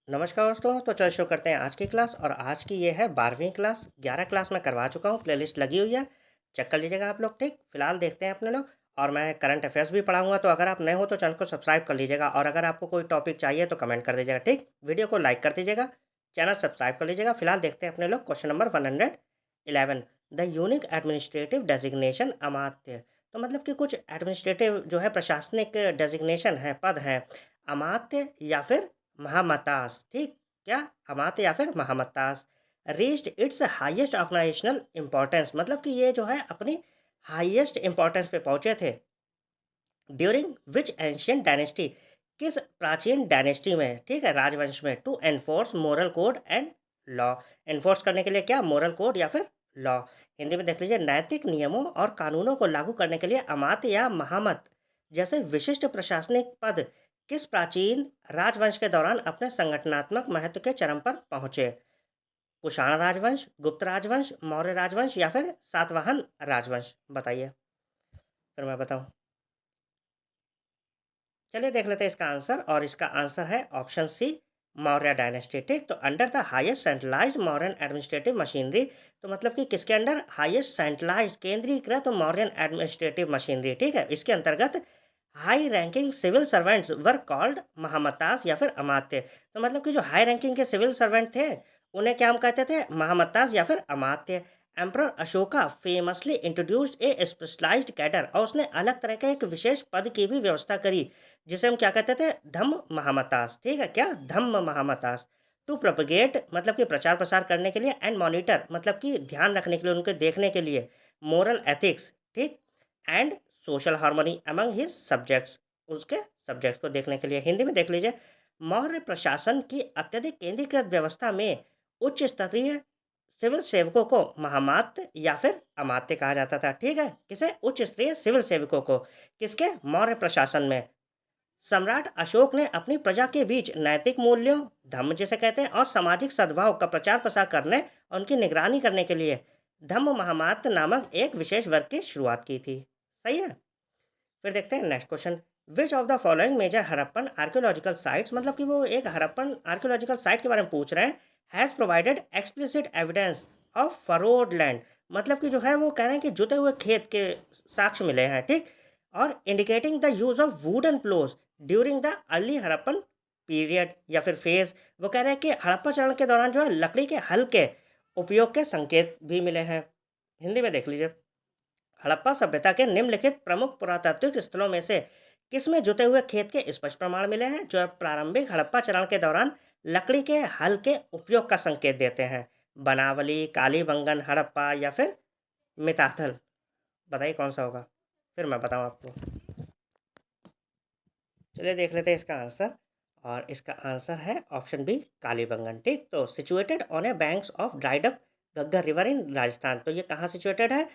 नमस्कार दोस्तों। तो चलिए शुरू करते हैं आज की क्लास। और आज की ये है 12वीं क्लास। 11 क्लास मैं करवा चुका हूँ, प्लेलिस्ट लगी हुई है, चेक कर लीजिएगा आप लोग। ठीक, फिलहाल देखते हैं अपने लोग। और मैं करंट अफेयर्स भी पढ़ाऊंगा, तो अगर आप नए हो तो चैनल को सब्सक्राइब कर लीजिएगा। और अगर आपको कोई टॉपिक चाहिए तो कमेंट कर दीजिएगा। ठीक, वीडियो को लाइक कर दीजिएगा, चैनल सब्सक्राइब कर लीजिएगा। फिलहाल देखते हैं अपने लोग question number 111, the unique administrative designation Amatya. तो मतलब कि कुछ एडमिनिस्ट्रेटिव जो है प्रशासनिक डेजिग्नेशन है, पद है, अमात्य या फिर महामतास। ठीक, क्या अमात्य या फिर Mahamattas reached its highest organisational importance. मतलब कि ये जो है अपनी हाईएस्ट इंपॉर्टेंस पे पहुंचे थे ड्यूरिंग विच एंशियंट डायनेस्टी, किस प्राचीन डायनेस्टी में, ठीक है, राजवंश में, to enforce moral code and law. Enforce करने के लिए क्या, मोरल कोड या फिर लॉ। हिंदी में देख लीजिए, नैतिक नियमों और कानूनों को लागू करने के लिए अमात्य या महामत जैसे विशिष्ट प्रशासनिक पद किस प्राचीन राजवंश के दौरान अपने संगठनात्मक महत्व के चरम पर पहुंचे। कुषाण राजवंश, गुप्त राजवंश, मौर्य राजवंश या फिर सातवाहन राजवंश, बताइए, फिर मैं बताऊं। चलिए देख लेते हैं इसका आंसर। और इसका आंसर है ऑप्शन सी, मौर्य डायनेस्टी। ठीक, तो under the highest centralised Mauryan administrative machinery. तो मतलब कि किसके अंडर, हाईएस्ट सेंट्रलाइज्ड केंद्रीकृत मौर्यन एडमिनिस्ट्रेटिव मशीनरी। ठीक है, इसके अंतर्गत high ranking civil servants were called Mahamattas या फिर अमात्य। तो मतलब कि जो हाई रैंकिंग के सिविल सर्वेंट थे उन्हें क्या हम कहते थे, महामतास या फिर Amatya. Emperor Ashoka famously introduced a specialised cadre, और उसने अलग तरह के एक विशेष पद की भी व्यवस्था करी जिसे हम क्या कहते थे, धम्म महामतास। ठीक है, क्या, धम्म महामतास। टू प्रोपगेट मतलब कि प्रचार प्रसार करने के लिए, एंड मॉनिटर मतलब कि ध्यान रखने के लिए, उनके देखने के लिए, मोरल एथिक्स, ठीक, and social harmony among his subjects, उसके सब्जेक्ट्स को देखने के लिए। हिंदी में देख लीजिए, मौर्य प्रशासन की अत्यधिक केंद्रीकृत व्यवस्था में उच्च स्तरीय सिविल सेवकों को महामात्य या फिर अमात्य कहा जाता था। ठीक है, किसे, उच्च स्तरीय सिविल सेवकों को, किसके, मौर्य प्रशासन में। सम्राट अशोक ने अपनी प्रजा के बीच नैतिक मूल्यों, धम्म जिसे कहते हैं, और सामाजिक सद्भाव का प्रचार प्रसार करने और उनकी निगरानी करने के लिए धम्म महामात्य नामक एक विशेष वर्ग की शुरुआत की थी। सही है। फिर देखते हैं next question. Which of the following major Harappan archaeological sites, मतलब कि वो एक हड़प्पन आर्कियोलॉजिकल साइट के बारे में पूछ रहे हैं, has provided explicit evidence of furrowed land. मतलब कि जो है वो कह रहे हैं कि जुते हुए खेत के साक्ष्य मिले हैं। ठीक, और indicating the use of wooden ploughs during the early Harappan period या फिर फेज। वो कह रहे हैं कि हड़प्पा चरण के दौरान जो है लकड़ी के हल के उपयोग के संकेत भी मिले हैं। हिंदी में देख लीजिए, हड़प्पा सभ्यता के निम्नलिखित प्रमुख पुरातात्विक स्थलों में से किसमें जुते हुए खेत के स्पष्ट प्रमाण मिले हैं जो प्रारंभिक हड़प्पा चरण के दौरान लकड़ी के हल के उपयोग का संकेत देते हैं। बनावली, कालीबंगन, हड़प्पा या फिर मिताथल, बताइए कौन सा होगा, फिर मैं बताऊं आपको। चलिए देख लेते हैं इसका आंसर। और इसका आंसर है ऑप्शन बी, कालीबंगन। ठीक, तो situated on a banks of dried up Ghaggar river in Rajasthan. तो ये कहाँ सिचुएटेड है,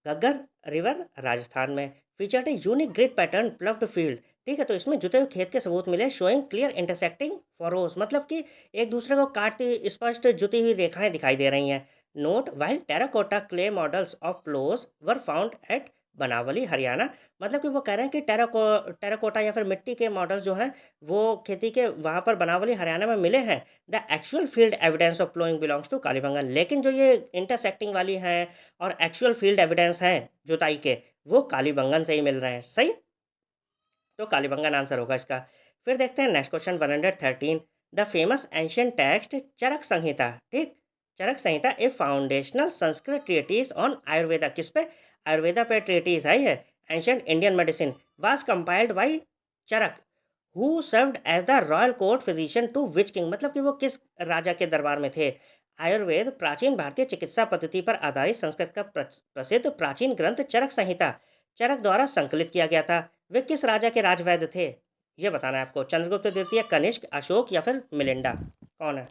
घग्गर रिवर राजस्थान में। Featured a unique grid pattern ploughed field. ठीक है, तो इसमें जुते हुए खेत के सबूत मिले, शोइंग क्लियर इंटरसेक्टिंग फरोस, मतलब कि एक दूसरे को काटती स्पष्ट जुती हुई रेखाएं दिखाई दे रही हैं। Note while terracotta clay models of ploughs were found at Banawali Haryana. मतलब कि वो कह रहे हैं कि टेराकोटा या फिर मिट्टी के मॉडल जो हैं वो खेती के वहाँ पर बनावली हरियाणा में मिले हैं। The actual field evidence of ploughing belongs to Kalibangan. लेकिन जो ये इंटरसेक्टिंग वाली हैं और एक्चुअल फील्ड एविडेंस हैं जुताई के, वो कालीबंगन से ही मिल रहे हैं। सही, तो कालीबंगन आंसर होगा इसका। फिर देखते हैं next question 113, the famous ancient text Charak Samhita. ठीक, Charak Samhita a foundational Sanskrit treatise on Ayurveda, किस पे, आयुर्वेदा पे ट्रीटीज है ये, ancient Indian medicine, was compiled by Charak who served as the royal court physician to which king. मतलब कि वो किस राजा के दरबार में थे। आयुर्वेद प्राचीन भारतीय चिकित्सा पद्धति पर आधारित संस्कृत का प्रसिद्ध प्राचीन ग्रंथ चरक संहिता चरक द्वारा संकलित किया गया था। वे किस राजा के राजवैद्य थे, ये बताना है आपको। चंद्रगुप्त द्वितीय, कनिष्क, अशोक या फिर मिलिंडा, कौन है।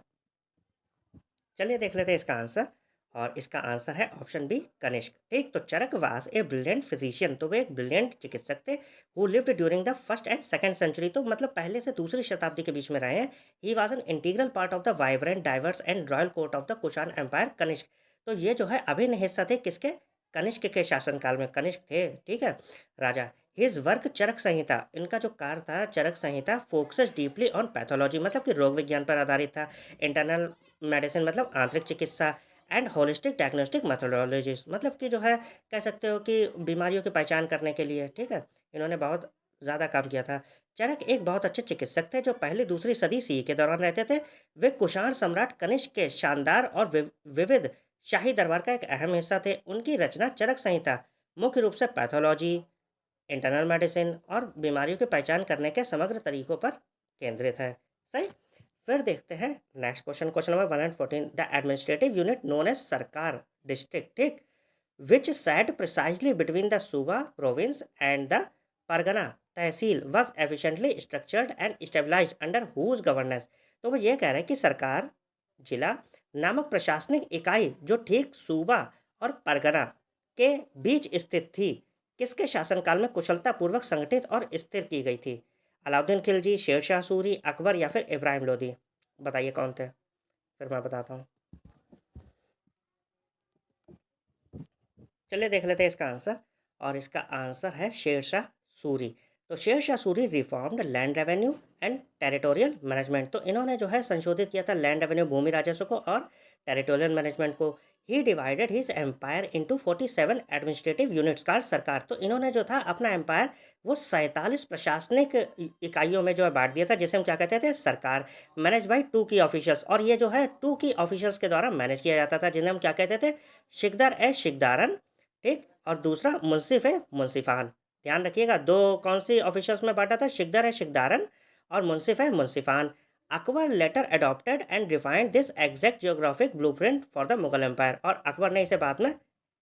चलिए देख लेते हैं इसका आंसर। और इसका आंसर है ऑप्शन बी, कनिष्क। ठीक, तो चरक वास ए ब्रिलियंट फिजिशियन, तो वे एक ब्रिलियंट चिकित्सक थे who lived during the first and second century. तो मतलब पहले से दूसरी शताब्दी के बीच में रहे हैं। He was an integral part of the vibrant diverse and royal court of the Kushan empire Kanishka. तो ये जो है अभिन्न हिस्सा थे किसके, कनिष्क के शासनकाल में। कनिष्क थे, ठीक है, राजा। हिज वर्क चरक संहिता, इनका जो कार्य था चरक संहिता फोकसेस डीपली ऑन पैथोलॉजी मतलब कि रोग विज्ञान पर आधारित था। इंटरनल मेडिसिन मतलब आंतरिक चिकित्सा एंड होलिस्टिक डायग्नोस्टिक मेथोडोलॉजीज मतलब कि जो है कह सकते हो कि बीमारियों की पहचान करने के लिए, ठीक है, इन्होंने बहुत ज़्यादा काम किया था। चरक एक बहुत अच्छे चिकित्सक थे जो पहली दूसरी सदी सी के दौरान रहते थे। वे कुषाण सम्राट कनिष्क के शानदार और विविध शाही दरबार का एक अहम हिस्सा थे। उनकी रचना चरक संहिता मुख्य रूप से पैथोलॉजी, इंटरनल मेडिसिन और बीमारियों की पहचान करने के समग्र तरीकों पर केंद्रित है। सही। फिर देखते हैं next question, question number 114। The administrative unit known as sarkar district, ठीक, which sat precisely between the Suba province and the Pargana tehsil was efficiently structured and stabilized under whose governance। तो वो ये कह रहे हैं कि सरकार जिला नामक प्रशासनिक इकाई जो ठीक सूबा और परगना के बीच स्थित थी, किसके शासनकाल में कुशलतापूर्वक संगठित और स्थिर की गई थी? अलाउद्दीन खिलजी, शेरशाह सूरी, अकबर या फिर इब्राहिम लोदी? बताइए कौन थे? फिर मैं बताता हूँ। चलिए देख लेते हैं इसका आंसर, और इसका आंसर है शेरशाह सूरी। तो Sher Shah Suri reformed land revenue and territorial management, तो इन्होंने जो है संशोधित किया था लैंड रेवेन्यू भूमि राजस्व को और टेरिटोरियल मैनेजमेंट को। He divided his empire into 47 administrative units का सरकार, तो इन्होंने जो था अपना एम्पायर वो 47 प्रशासनिक इकाइयों में जो है बांट दिया था, जिसे हम क्या कहते थे सरकार। मैनेज बाई 2 की ऑफिशियल्स, और ये जो है 2 की ऑफिशियल्स के द्वारा मैनेज किया जाता था, जिन्हें हम क्या कहते थे शिकदार ए शिकदारन, ठीक, और दूसरा मुंसिफ है मुंसिफान। ध्यान रखिएगा, दो कौन सी ऑफिसर्स में बांटा था, शिकदर है शिकदारन और मुंसिफ है मुंसिफान। Akbar later adopted and refined this exact geographic blueprint for the Mughal empire, और अकबर ने इसे बाद में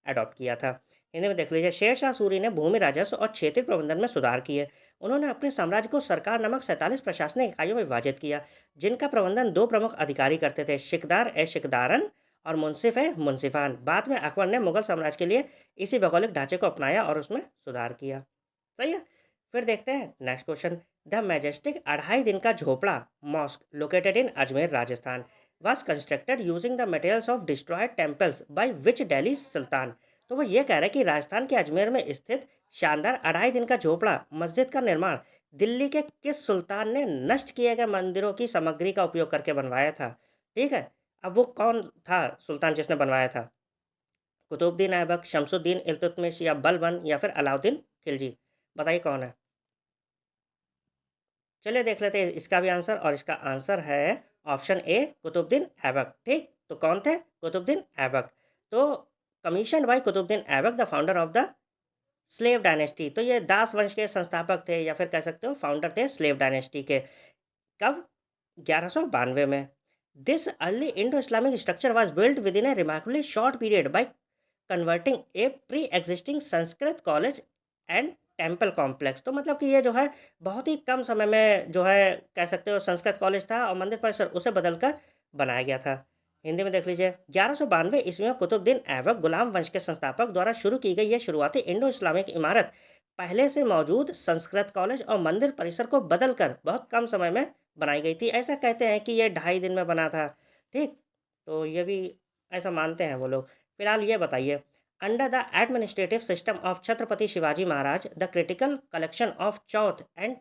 अडॉप्ट किया था। हिंदी में देख लीजिए, शेर शाह सूरी ने भूमि राजस्व और क्षेत्रीय प्रबंधन में सुधार किए। उन्होंने अपने साम्राज्य को सरकार नामक 47 प्रशासनिक इकाइयों में विभाजित किया, जिनका प्रबंधन दो प्रमुख अधिकारी करते थे, शिकदार ए शिकदारन और मुंसिफ है मुंसिफान। बाद में अकबर ने मुगल साम्राज्य के लिए इसी भौगोलिक ढांचे को अपनाया और उसमें सुधार किया। सही है। फिर देखते हैं next question. The majestic 2.5 Din Ka Jhonpra mosque located in Ajmer Rajasthan was constructed using the materials of destroyed temples by which Delhi sultan. तो वो ये कह रहे हैं कि राजस्थान के अजमेर में स्थित शानदार 2.5 दिन का झोपड़ा मस्जिद का निर्माण दिल्ली के किस सुल्तान ने नष्ट किए गए मंदिरों की सामग्री का उपयोग करके बनवाया था? ठीक है। अब वो कौन था सुल्तान जिसने बनवाया था? कुतुबुद्दीन ऐबक, शमसुद्दीन इल्तुतमिश या बलबन या फिर अलाउद्दीन खिलजी? बताइए कौन है? चलिए देख लेते हैं इसका भी आंसर, और इसका आंसर है ऑप्शन ए कुतुबुद्दीन ऐबक, ठीक। तो कौन थे? कुतुबुद्दीन ऐबक। तो commission by Qutbuddin Aibak the founder of the slave dynasty, तो ये दास वंश के संस्थापक थे या फिर कह सकते हो फाउंडर थे स्लेव डायनेस्टी के। कब? 1192 में। This early Indo Islamic structure was built with in A remarkably short period by converting A pre existing Sanskrit college and temple complex, तो मतलब कि ये जो है बहुत ही कम समय में जो है कह सकते हो संस्कृत कॉलेज था और मंदिर परिसर उसे बदलकर बनाया गया था। हिंदी में देख लीजिए, 1192 ईस्वी में कुतुबुद्दीन ऐबक गुलाम वंश के संस्थापक द्वारा शुरू की गई यह शुरुआती इंडो इस्लामिक इमारत पहले से मौजूद संस्कृत कॉलेज और मंदिर परिसर को बदलकर बहुत कम समय में बनाई गई थी। ऐसा कहते हैं कि ये 2.5 दिन में बना था, ठीक। तो ये भी ऐसा मानते हैं वो लोग। फिलहाल ये बताइए, under the administrative system of Chhatrapati Shivaji Maharaj the critical collection of Chauth and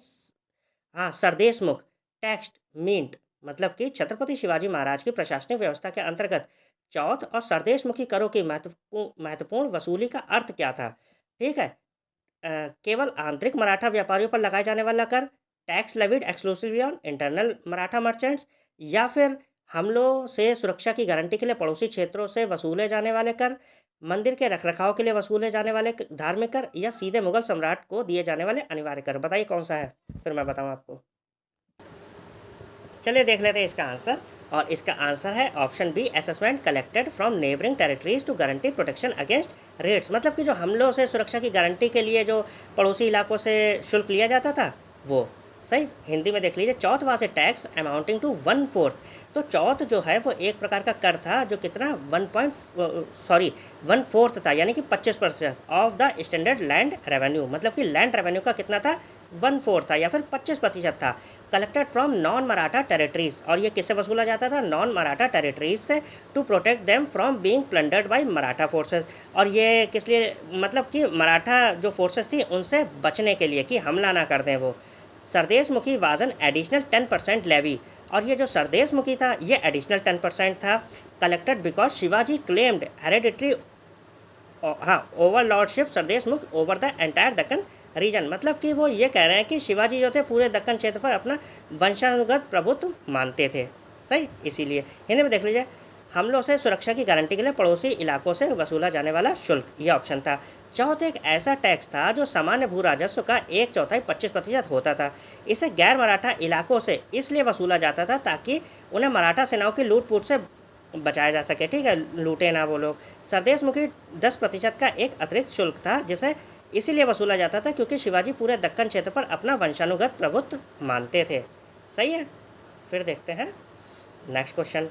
हाँ सरदेशमुख टेक्स्ट मींट, मतलब कि छत्रपति शिवाजी महाराज की प्रशासनिक व्यवस्था के अंतर्गत चौथ और सरदेशमुखी करों की महत्वपूर्ण वसूली का अर्थ क्या था? ठीक है। केवल आंतरिक मराठा व्यापारियों पर लगाए जाने वाला कर, tax levied exclusively on internal Maratha merchants, या फिर हमलों से सुरक्षा की गारंटी के लिए पड़ोसी क्षेत्रों से वसूले जाने वाले कर, मंदिर के रखरखाव के लिए वसूले जाने वाले धार्मिक कर, या सीधे मुगल सम्राट को दिए जाने वाले अनिवार्य कर? बताइए कौन सा है, फिर मैं बताऊँ आपको। चलिए देख लेते हैं इसका आंसर, और इसका आंसर है option B assessment collected from neighbouring territories to guarantee protection against raids, मतलब कि जो हमलों से सुरक्षा की गारंटी के लिए जो पड़ोसी इलाकों से शुल्क लिया जाता था वो। सही। हिंदी में देख लीजिए, Chauth was a tax amounting to 1/4, तो चौथ जो है वो एक प्रकार का कर था जो कितना 1/4 था, यानी कि 25% of the standard land revenue, मतलब कि लैंड रेवेन्यू का कितना था 1/4 था या फिर 25% था। Collected from non Maratha territories, और ये किससे वसूला जाता था? नॉन मराठा टेरिटरीज से, to protect them from being plundered by Maratha forces. और ये किस लिए? मतलब कि मराठा जो फोर्सेस थी उनसे बचने के लिए, कि हमला ना कर दें वो। सरदेश मुखी वाज एन एडिशनल 10% लेवी, और ये जो सरदेश मुखी था ये एडिशनल 10% था। Collected because Shivaji claimed hereditary, हाँ, overlordship Sardeshmukh over the entire Deccan region. मतलब कि वो ये कह रहे हैं कि शिवाजी जो थे पूरे दक्कन क्षेत्र पर अपना वंशानुगत प्रभुत्व मानते थे। सही, इसीलिए हिंदी में देख लीजिए, हमलों से सुरक्षा की गारंटी के लिए पड़ोसी इलाकों से वसूला जाने वाला शुल्क, ये ऑप्शन था। चौथ एक ऐसा टैक्स था जो सामान्य भू राजस्व का 1/4 25% होता था। इसे गैर मराठा इलाकों से इसलिए वसूला जाता था ताकि उन्हें मराठा सेनाओं की लूट-फूट से बचाया जा सके, ठीक है, लूटे ना वो लोग। सरदेश मुखी 10% का एक अतिरिक्त शुल्क था जिसे इसीलिए वसूला जाता था क्योंकि शिवाजी पूरे दक्कन क्षेत्र पर अपना वंशानुगत प्रभुत्व मानते थे। सही है, फिर देखते हैं नेक्स्ट क्वेश्चन।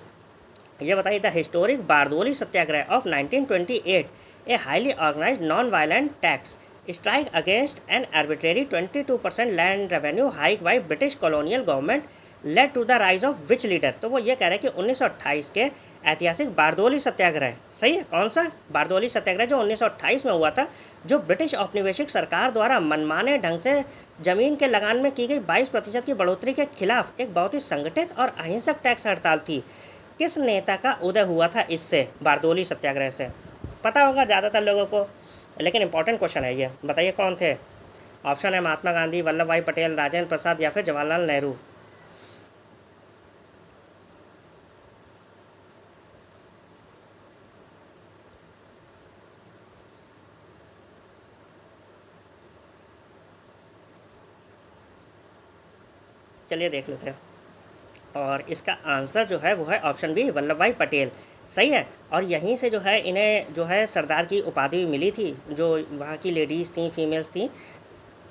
ये बताइए, the historic Bardoli Satyagraha of 1928, a highly organised non violent tax strike against an arbitrary 22% land revenue hike by British colonial government led to the rise of which leader. तो वो ये कह रहे हैं कि 1928 के ऐतिहासिक बारदोली सत्याग्रह, सही है, कौन सा? बारदोली सत्याग्रह जो 1928 में हुआ था, जो ब्रिटिश औपनिवेशिक सरकार द्वारा मनमाने ढंग से जमीन के लगान में की गई 22% की बढ़ोतरी के खिलाफ एक बहुत ही संगठित और अहिंसक टैक्स हड़ताल थी। किस नेता का उदय हुआ था इससे, बारदोली सत्याग्रह से? पता होगा ज़्यादातर लोगों को, लेकिन इंपॉर्टेंट क्वेश्चन है ये। बताइए कौन थे? ऑप्शन है महात्मा गांधी, वल्लभ भाई पटेल, राजेंद्र प्रसाद या फिर जवाहरलाल नेहरू। चलिए देख लेते हैं, और इसका आंसर जो है वो है ऑप्शन बी, वल्लभ भाई पटेल। सही है, और यहीं से जो है इन्हें जो है सरदार की उपाधि भी मिली थी। जो वहाँ की लेडीज़ थी, फीमेल्स थी,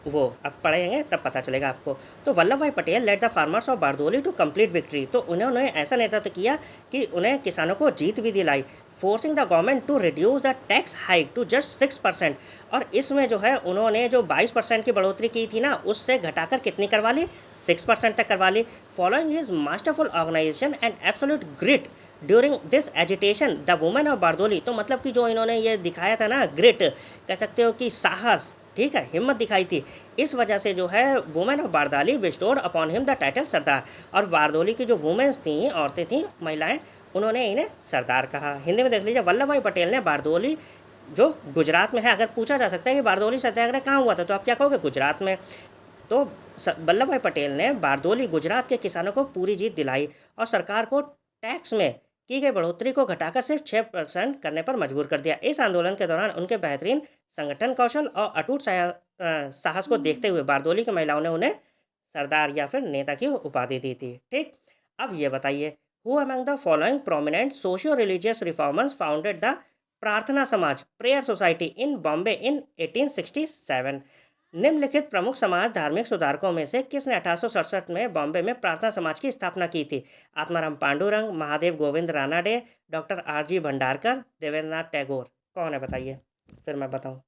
वो अब पढ़ेंगे तब पता चलेगा आपको। तो Vallabh Bhai Patel led the farmers of Bardoli to complete victory, तो उन्होंने ऐसा नेतृत्व किया कि उन्हें किसानों को जीत भी दिलाई। Forcing the government to reduce the tax hike to just 6%, और इसमें जो है उन्होंने जो 22% की बढ़ोतरी की थी ना, उससे घटाकर कितनी करवा ली? 6% तक करवा ली। Following his masterful organisation and absolute grit during this agitation the women of Bardoli, तो मतलब कि जो इन्होंने ये दिखाया था ना, ग्रिट कह सकते हो कि साहस, ठीक है, हिम्मत दिखाई थी, इस वजह से जो है women of Bardoli bestowed upon him the title Sardar. और बारदोली की जो वुमेन्स थी, औरतें थीं, महिलाएं, उन्होंने इन्हें सरदार कहा। हिंदी में देख लीजिए, वल्लभ भाई पटेल ने बारदोली जो गुजरात में है, अगर पूछा जा सकता है कि बारदोली सत्याग्रह कहाँ हुआ था, तो आप क्या कहोगे? गुजरात में। तो वल्लभ भाई पटेल ने बारदोली गुजरात के किसानों को पूरी जीत दिलाई और सरकार को टैक्स में की गई बढ़ोतरी को घटाकर सिर्फ 6% करने पर मजबूर कर दिया। इस आंदोलन के दौरान उनके बेहतरीन संगठन कौशल और अटूट साहस को देखते हुए बारदोली की महिलाओं ने उन्हें सरदार या फिर नेता की उपाधि दी थी। ठीक, अब ये बताइए, who among the following prominent socio religious reformers founded the Prarthana समाज प्रेयर सोसाइटी इन बॉम्बे इन 1867? निम्नलिखित प्रमुख समाज धार्मिक सुधारकों में से किसने 1867 में बॉम्बे में प्रार्थना समाज की स्थापना की थी? Atmaram Pandurang, Mahadev Govind Ranade, doctor R G. भंडारकर, देवेंद्रनाथ टैगोर। कौन है बताइए, फिर मैं बताऊं।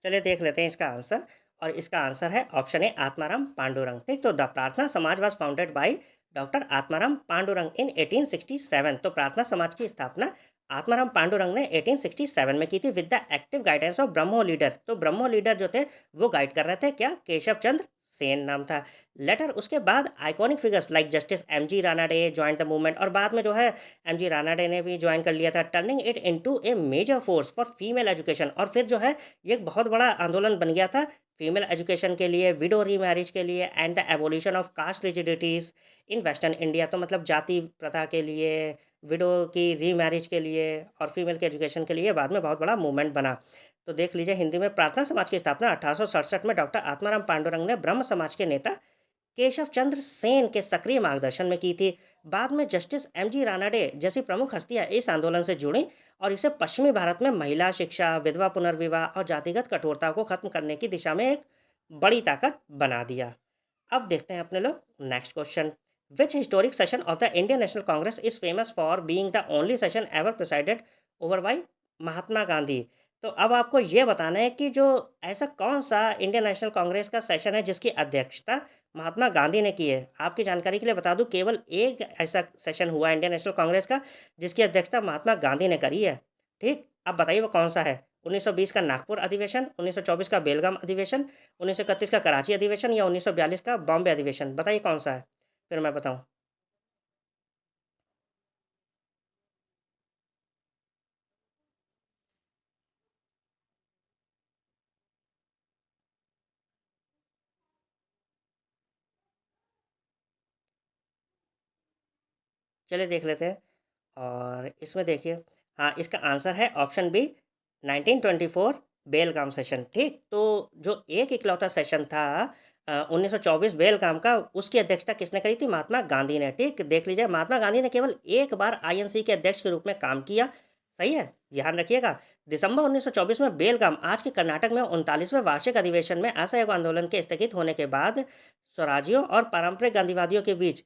चलिए देख लेते हैं इसका आंसर, और इसका आंसर है ऑप्शन ए, आत्माराम पांडुरंग। ठीक, तो the Prarthana Samaj was founded by doctor Atmaram Pandurang in 1867। तो प्रार्थना समाज की स्थापना आत्माराम पांडुरंग ने 1867 में की थी with the active guidance of Brahmo leader. तो ब्रह्मो लीडर जो थे वो गाइड कर रहे थे, क्या? केशव चंद्र सेन नाम था। लेटर उसके बाद iconic figures like justice MG. Ranade join the movement, और बाद में जो है एम.जी. रानाडे ने भी ज्वाइन कर लिया था, turning it into a major force for female education. और फिर जो है ये एक बहुत बड़ा आंदोलन बन गया था फीमेल एजुकेशन के लिए, विडो रीमैरिज के लिए, and the abolition of caste rigidities in western India. तो मतलब जाति प्रथा के लिए, विडो की रीमैरिज के लिए, और फीमेल के एजुकेशन के लिए बाद में बहुत बड़ा मूवमेंट बना। तो देख लीजिए, हिंदी में प्रार्थना समाज की स्थापना 1867 में डॉक्टर आत्माराम पांडुरंग ने ब्रह्म समाज के नेता केशव चंद्र सेन के सक्रिय मार्गदर्शन में की थी। बाद में जस्टिस एम.जी. रानाडे जैसी प्रमुख हस्तियां इस आंदोलन से जुड़ी और इसे पश्चिमी भारत में महिला शिक्षा, विधवा पुनर्विवाह और जातिगत कठोरता को खत्म करने की दिशा में एक बड़ी ताकत बना दिया। अब देखते हैं अपने लोग next question. Which historic session of the Indian National Congress is famous for being the only session ever presided over by Mahatma Gandhi? तो अब आपको ये बताना है कि जो ऐसा कौन-सा इंडियन नेशनल कांग्रेस का सेशन है जिसकी अध्यक्षता महात्मा गांधी ने की है? आपकी जानकारी के लिए बता दूँ केवल एक ऐसा सेशन हुआ है इंडियन नेशनल कांग्रेस का जिसकी अध्यक्षता महात्मा गांधी ने करी है। ठीक? अब बताइए वो कौन-सा है? 1920 का नागपुर अधिवेशन, 1924 का बेलगाम अधिवेशन, 1931 का कराची अधिवेशन या 1942 का बॉम्बे अधिवेशन? बताइए कौन-सा है? फिर मैं बताऊँ। चलिए देख लेते हैं। और इसमें देखिए, हाँ, इसका आंसर है ऑप्शन बी 1924 बेलगाम सेशन, ठीक? तो जो एक इकलौता सेशन था 1924 बेलगाम का, उसकी अध्यक्षता किसने करी थी? महात्मा गांधी ने, ठीक? देख लीजिए महात्मा गांधी ने केवल एक बार आईएनसी के अध्यक्ष के रूप में काम किया, सही है? ध्यान रखिएगा। दिसंबर 1924 में बेलगाम, आज के कर्नाटक में 39वें वार्षिक अधिवेशन में असहयोग आंदोलन के स्थगित होने के बाद स्वराजियों और पारंपरिक गांधीवादियों के बीच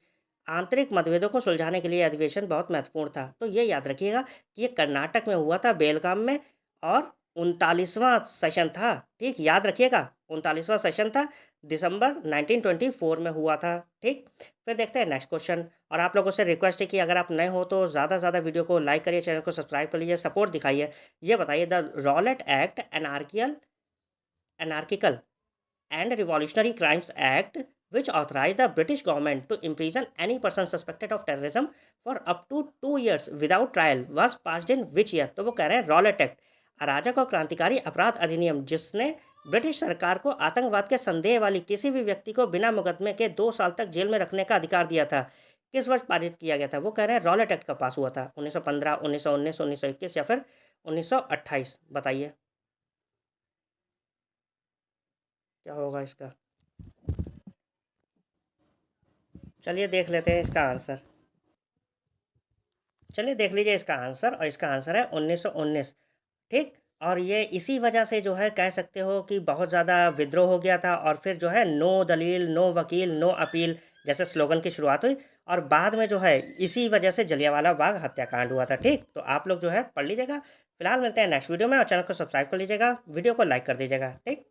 आंतरिक मतभेदों को सुलझाने के लिए अधिवेशन बहुत महत्वपूर्ण था। तो ये याद रखिएगा कि ये कर्नाटक में हुआ था बेलगाम में और 39वां सेशन था, ठीक? याद रखिएगा 39वां सेशन था, दिसंबर 1924 में हुआ था, ठीक? फिर देखते हैं नेक्स्ट क्वेश्चन। और आप लोगों से रिक्वेस्ट है कि अगर आप नए हो तो ज़्यादा से ज़्यादा वीडियो को लाइक करिए, चैनल को सब्सक्राइब कर लीजिए, सपोर्ट दिखाइए। ये बताइए the Rowlatt act anarchical and Revolutionary Crimes Act, which authorized the British government to imprison any person suspected of terrorism for up to 2 years without trial, was passed in which year? तो वो कह रहे हैं Rowlatt act, अराजक और क्रांतिकारी अपराध अधिनियम, जिसने ब्रिटिश सरकार को आतंकवाद के संदेह वाली किसी भी व्यक्ति को बिना मुकदमे के 2 साल तक जेल में रखने का अधिकार दिया था, किस वर्ष पारित किया गया था? वो कह रहे हैं रॉलेट एक्ट का पास हुआ था 1915, 1919, 1921 या फिर 1928? बताइए क्या होगा इसका। चलिए देख लेते हैं इसका आंसर। चलिए देख लीजिए इसका आंसर, और इसका आंसर है 1919, ठीक? और ये इसी वजह से जो है कह सकते हो कि बहुत ज़्यादा विद्रोह हो गया था, और फिर जो है नो दलील, नो वकील, नो अपील जैसे स्लोगन की शुरुआत हुई, और बाद में जो है इसी वजह से जलियांवाला बाग हत्याकांड हुआ था, ठीक? तो आप लोग जो है पढ़ लीजिएगा। फिलहाल मिलते हैं नेक्स्ट वीडियो में, और चैनल को सब्सक्राइब कर लीजिएगा, वीडियो को लाइक कर दीजिएगा, ठीक?